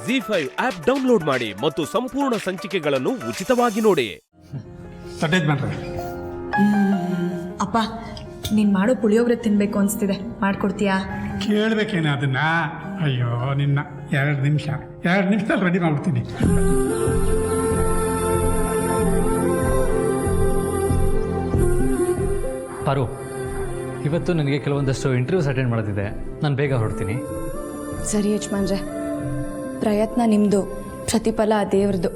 ಜಿ5 app download ಮಾಡಿ ಮತ್ತು ಸಂಪೂರ್ಣ ಸಂಚಿಕೆಗಳನ್ನು ಉಚಿತವಾಗಿ ನೋಡಿ. ಅಪ್ಪ, ನೀನ್ ಮಾಡೋ ಪುಳಿಯೋಗರೆ ತಿನ್ಬೇಕು ಅನ್ಸ್ತಿದೆ, ಮಾಡ್ಕೊಡ್ತೀಯಾ? ಕೇಳಬೇಕೇನ ಅದನ್ನ? ಅಯ್ಯೋ ನಿನ್ನ, 2 ನಿಮಿಷದಲ್ಲಿ ರೆಡಿ ಮಾಡ್ಬಿಡ್ತೀನಿ. ಪಾರು, ಇವತ್ತು ನನಗೆ ಕೆಲವೊಂದಷ್ಟು ಇಂಟರ್ವ್ಯೂಸ್ ಅಟೆಂಡ್ ಮಾಡೋದಿದೆ, ನಾನು ಬೇಗ ಹೊರಡ್ತೀನಿ. ಸರಿ ಯಜಮಾನ್ರೆ, ಪ್ರಯತ್ನ ನಿಮ್ಮದು, ಪ್ರತಿಫಲ ಆ ದೇವ್ರದ್ದು.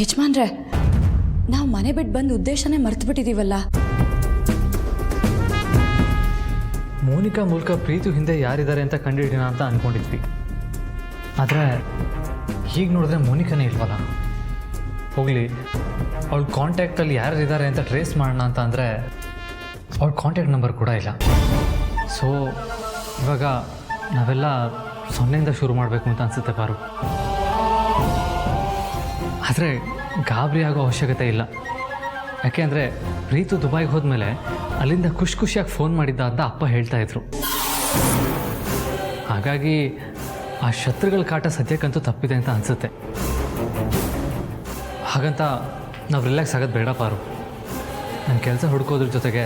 ಯಜಮಾನ್ರೆ, ನಾವು ಮನೆ ಬಿಟ್ಟು ಬಂದು ಉದ್ದೇಶನೇ ಮರ್ತು ಬಿಟ್ಟಿದ್ದೀವಲ್ಲ. ಮೋನಿಕಾ ಮೂಲಕ ಪ್ರೀತು ಹಿಂದೆ ಯಾರಿದ್ದಾರೆ ಅಂತ ಕಂಡುಹಿಡಿಯೋಣ ಅಂತ ಅಂದ್ಕೊಂಡಿದ್ವಿ. ಆದರೆ ಈಗ ನೋಡಿದ್ರೆ ಮೋನಿಕಾನೇ ಇಲ್ವಲ್ಲ. ಹೋಗಲಿ, ಅವಳ ಕಾಂಟ್ಯಾಕ್ಟಲ್ಲಿ ಯಾರಿದ್ದಾರೆ ಅಂತ ಟ್ರೇಸ್ ಮಾಡೋಣ ಅಂತ ಅಂದರೆ ಅವಳ ಕಾಂಟ್ಯಾಕ್ಟ್ ನಂಬರ್ ಕೂಡ ಇಲ್ಲ. ಸೊ ಇವಾಗ ನಾವೆಲ್ಲ 0ಇಂದ ಶುರು ಮಾಡಬೇಕು ಅಂತ ಅನಿಸುತ್ತೆ ಪಾರು. ಆದರೆ ಗಾಬರಿ ಆಗೋ ಅವಶ್ಯಕತೆ ಇಲ್ಲ. ಯಾಕೆ ಅಂದರೆ ಪ್ರೀತು ದುಬೈಗೆ ಹೋದ್ಮೇಲೆ ಅಲ್ಲಿಂದ ಖುಷಿಯಾಗಿ ಫೋನ್ ಮಾಡಿದ್ದ ಅಂತ ಅಪ್ಪ ಹೇಳ್ತಾಯಿದ್ರು. ಹಾಗಾಗಿ ಆ ಶತ್ರುಗಳ ಕಾಟ ಸದ್ಯಕ್ಕಂತೂ ತಪ್ಪಿದೆ ಅಂತ ಅನಿಸುತ್ತೆ. ಹಾಗಂತ ನಾವು ರಿಲ್ಯಾಕ್ಸ್ ಆಗೋದು ಬೇಡ ಪಾರು. ನನ್ನ ಕೆಲಸ ಹುಡುಕೋದ್ರ ಜೊತೆಗೆ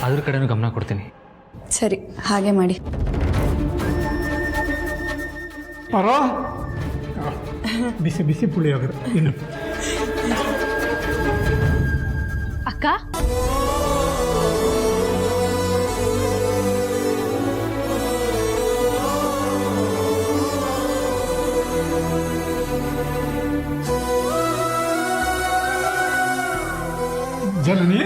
ಅದ್ರ ಕಡೆನೂ ಗಮನ ಕೊಡ್ತೀನಿ. ಸರಿ, ಹಾಗೆ ಮಾಡಿ. ಬರೋ ಬಿಸಿ ಬಿಸಿ ಪುಳಿಯೋಗರೆ ಇನ್ನು. ಅಕ್ಕ, ಜನನಿ.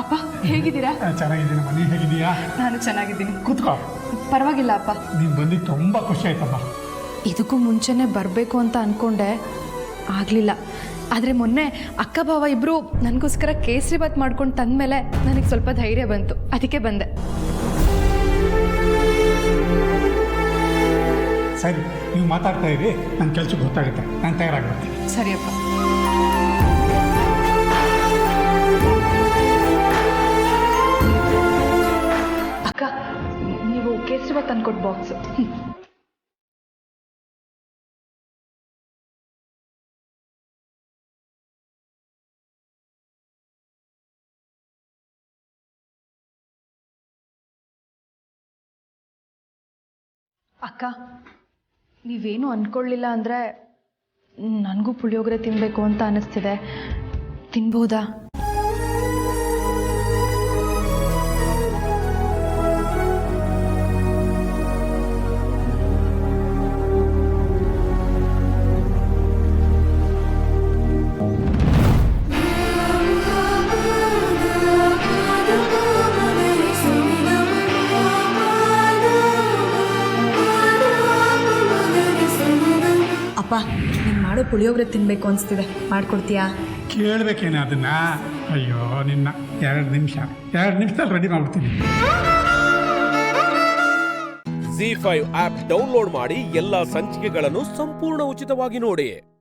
ಅಪ್ಪ ಹೇಗಿದ್ದೀರಾ? ಚೆನ್ನಾಗಿದ್ದೀನಿ. ಮನೆ ಹೇಗಿದೀಯಾ? ನಾನು ಚೆನ್ನಾಗಿದ್ದೀನಿ. ಕೂತ್ಕೋ. ಪರವಾಗಿಲ್ಲ ಅಪ್ಪ. ನೀನು ಬಂದಿದ್ದು ತುಂಬ ಖುಷಿ ಆಯ್ತಮ್ಮ. ಇದಕ್ಕೂ ಮುಂಚೆನೇ ಬರಬೇಕು ಅಂತ ಅಂದ್ಕೊಂಡೆ, ಆಗಲಿಲ್ಲ. ಆದರೆ ಮೊನ್ನೆ ಅಕ್ಕ ಭಾವ ಇಬ್ಬರು ನನಗೋಸ್ಕರ ಕೇಸರಿ ಬಾತ್ ಮಾಡ್ಕೊಂಡು ತಂದಮೇಲೆ ನನಗೆ ಸ್ವಲ್ಪ ಧೈರ್ಯ ಬಂತು, ಅದಕ್ಕೆ ಬಂದೆ. ಸರಿ, ನೀವು ಮಾತಾಡ್ತಾ ಇರಿ, ನನ್ನ ಕೆಲಸಕ್ಕೆ ಗೊತ್ತಾಗುತ್ತೆ. ನಾನು ತಯಾರಾಗ್ಬಿಡ್ತೀನಿ. ಸರಿಯಪ್ಪ. ಅಕ್ಕ, ನೀವು ಕೇಸರಿ ಬಾತ್ ತಂದ್ಕೊಟ್ಟು ಬಾಕ್ಸು. ಅಕ್ಕ, ನೀವೇನು ಅಂದ್ಕೊಳ್ಳಿಲ್ಲ ಅಂದರೆ ನನಗೂ ಪುಳಿಯೋಗರೆ ತಿನ್ನಬೇಕು ಅಂತ ಅನ್ನಿಸ್ತಿದೆ. ತಿನ್ಬೋದಾ? ಅಪ್ಪ, ನೀನು ಮಾಡೋ ಪುಳಿಯೋಗರೆ ತಿನ್ನಬೇಕು ಅನಿಸ್ತಿದೆ, ಮಾಡ್ಕೊಡ್ತೀಯಾ? ಕೇಳಬೇಕೇನ ಅದನ್ನ? ಅಯ್ಯೋ ನಿನ್ನ, 2 ನಿಮಿಷದಲ್ಲಿ ರೆಡಿ ಮಾಡ್ಬಿಡ್ತೀನಿ. ಜಿ5 ಆಪ್ ಡೌನ್ಲೋಡ್ ಮಾಡಿ ಎಲ್ಲಾ ಸಂಚಿಕೆಗಳನ್ನು ಸಂಪೂರ್ಣ ಉಚಿತವಾಗಿ ನೋಡಿ.